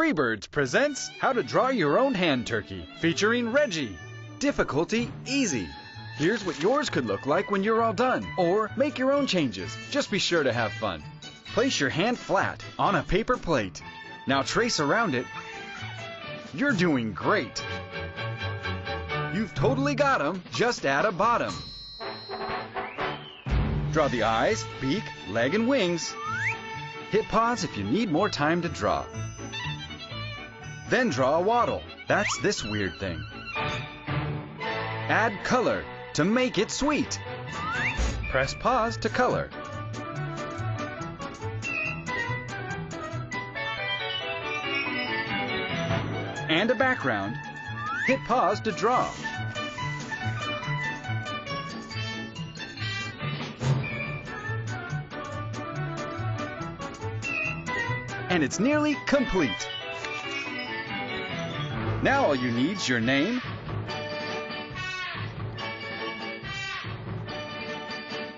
Freebirds presents How to Draw Your Own Hand Turkey, featuring Reggie. Difficulty easy. Here's what yours could look like when you're all done. Or make your own changes. Just be sure to have fun. Place your hand flat on a paper plate. Now trace around it. You're doing great. You've totally got them. Just add a bottom. Draw the eyes, beak, leg, and wings. Hit pause if you need more time to draw. Then draw a waddle. That's this weird thing. Add color to make it sweet. Press pause to color. And a background. Hit pause to draw. And it's nearly complete. Now all you need is your name,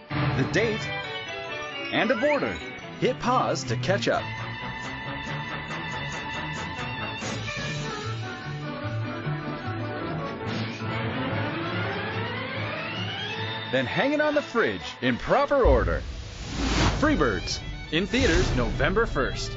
the date, and a border. Hit pause to catch up. Then hang it on the fridge in proper order. Freebirds, in theaters November 1st.